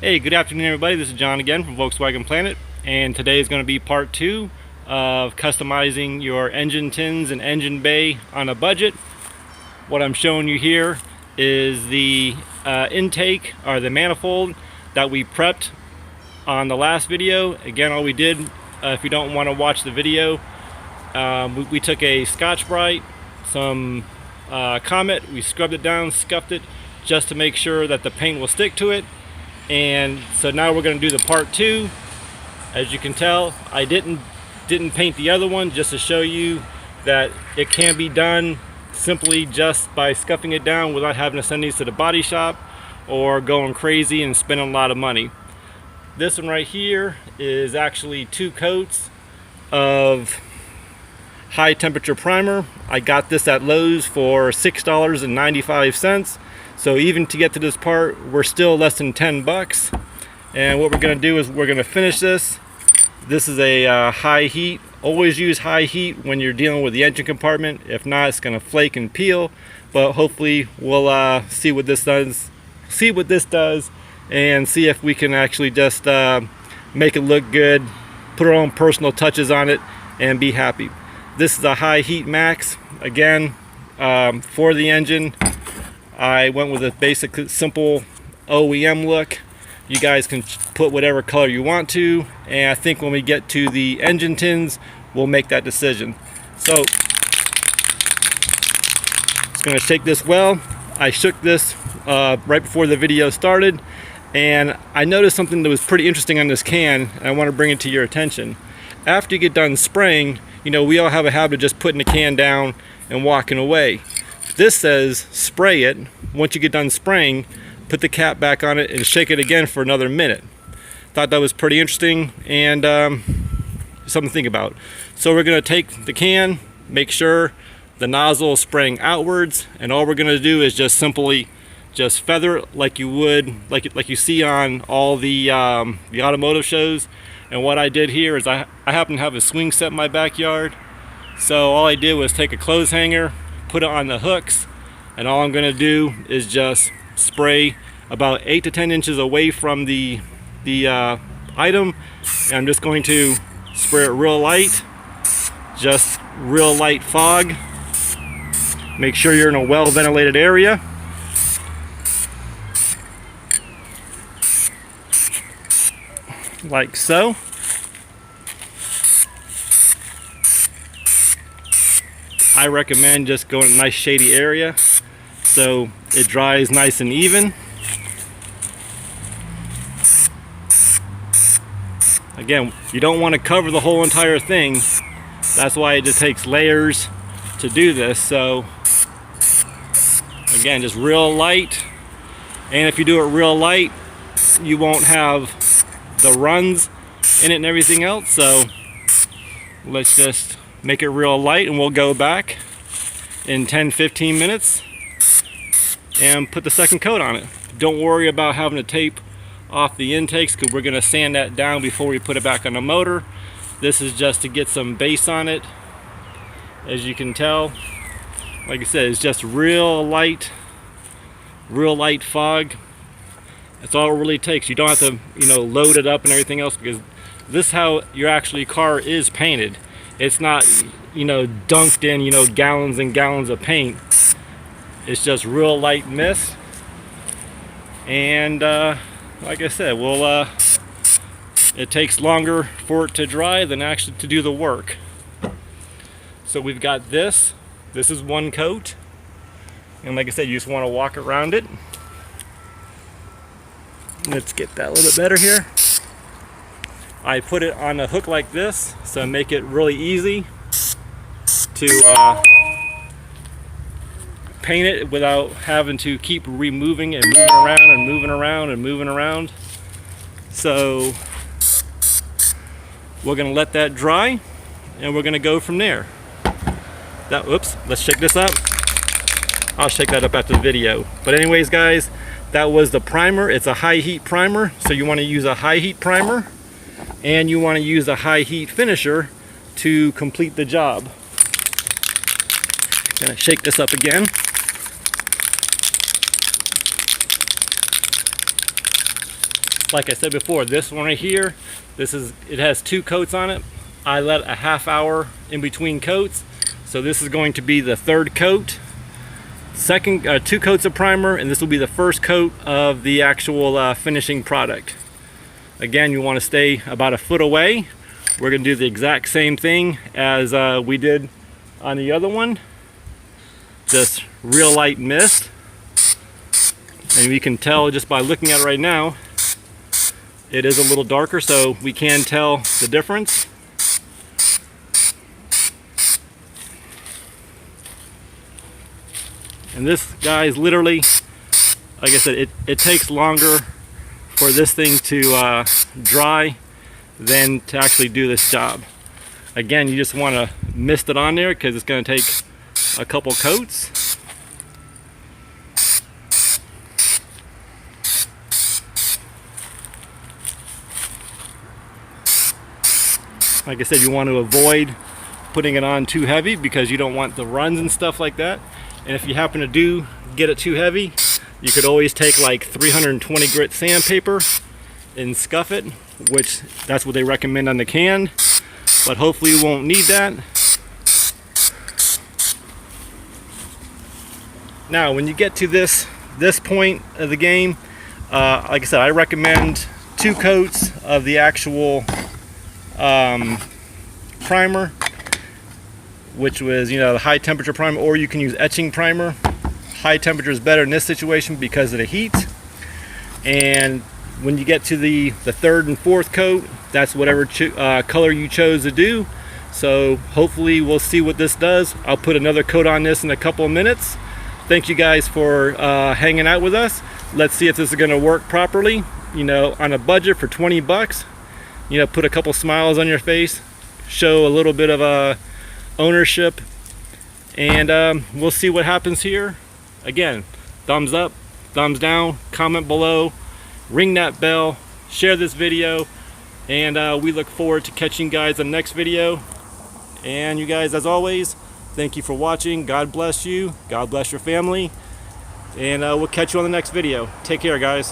Hey, good afternoon everybody. This is John again from Volkswagen Planet, and today is going to be part 2 of customizing your engine tins and engine bay on a budget. What I'm showing you here is the intake, or the manifold, that we prepped on the last video. Again, all we did, if you don't want to watch the video, we took a Scotch-Brite, some Comet, we scrubbed it down, scuffed it, just to make sure that the paint will stick to it. And so now we're going to do the part 2. As you can tell, I didn't paint the other one, just to show you that it can be done simply just by scuffing it down without having to send these to the body shop or going crazy and spending a lot of money. This one right here is actually 2 coats of high temperature primer. I got this at Lowe's for $6.95. So even to get to this part, we're still less than 10 bucks. And what we're going to do is we're going to finish this. This is a high heat. Always use high heat when you're dealing with the engine compartment. If not, it's going to flake and peel. But hopefully we'll see what this does. And see if we can actually just make it look good, put our own personal touches on it, and be happy. This is a high heat max. Again, for the engine, I went with a basic, simple OEM look. You guys can put whatever color you want to, and I think when we get to the engine tins, we'll make that decision. So, just going to shake this well. I shook this right before the video started, and I noticed something that was pretty interesting on this can, and I want to bring it to your attention. After you get done spraying, you know, we all have a habit of just putting the can down and walking away. This says spray it. Once you get done spraying, put the cap back on it and shake it again for another minute. Thought that was pretty interesting and something to think about. So we're going to take the can, make sure the nozzle is spraying outwards, and all we're going to do is just simply just feather it like you would, like you see on all the automotive shows. And what I did here is I happen to have a swing set in my backyard, so all I did was take a clothes hanger, put it on the hooks, and all I'm going to do is just spray about 8 to 10 inches away from the item, and I'm just going to spray it real light, just real light fog. Make sure you're in a well ventilated area. Like so. I recommend just going to a nice shady area so it dries nice and even. Again, you don't want to cover the whole entire thing. That's why it just takes layers to do this. So again, just real light. And if you do it real light, you won't have the runs in it and everything else. So let's just make it real light, and we'll go back in 10-15 minutes and put the second coat on it. Don't worry about having to tape off the intakes, because we're going to sand that down before we put it back on the motor. This is just to get some base on it. As you can tell, like I said, it's just real light fog. That's all it really takes. You don't have to, you know, load it up and everything else, because this is how your actually car is painted. It's not, you know, dunked in, you know, gallons and gallons of paint. It's just real light mist. And like I said, it takes longer for it to dry than actually to do the work. So we've got this. This is 1 coat. And like I said, you just want to walk around it. Let's get that a little bit better here. I put it on a hook like this, so make it really easy to paint it without having to keep removing and moving around and moving around and moving around. So we're going to let that dry, and we're going to go from there. Oops, let's shake this up. I'll shake that up after the video. But anyways, guys, that was the primer. It's a high heat primer, so you want to use a high heat primer, and you want to use a high heat finisher to complete the job. I'm going to shake this up again. Like I said before, this one right here, it has 2 coats on it. I let a half hour in between coats, so this is going to be the 3rd coat. 2 coats of primer, and this will be the 1st coat of the actual finishing product. Again, you want to stay about a foot away. We're going to do the exact same thing as we did on the other one. Just real light mist, and we can tell just by looking at it right now, it is a little darker, so we can tell the difference. And this, guys, literally, like I said, it takes longer for this thing to dry than to actually do this job. Again, you just want to mist it on there because it's going to take a couple coats. Like I said, you want to avoid putting it on too heavy because you don't want the runs and stuff like that. And if you happen to get it too heavy, you could always take like 320 grit sandpaper and scuff it, which that's what they recommend on the can, but hopefully you won't need that. Now when you get to this point of the game, like I said, I recommend 2 coats of the actual primer, which was, the high temperature primer, or you can use etching primer. High temperature is better in this situation because of the heat. And when you get to the 3rd and 4th coat, that's whatever color you chose to do. So hopefully we'll see what this does. I'll put another coat on this in a couple of minutes. Thank you guys for hanging out with us. Let's see if this is going to work properly. On a budget for 20 bucks, put a couple smiles on your face, show a little bit of ownership, and we'll see what happens here. Again, thumbs up, thumbs down, comment below, ring that bell, share this video, and we look forward to catching you guys in the next video. And you guys, as always, thank you for watching. God bless you, God bless your family, and we'll catch you on the next video. Take care, guys.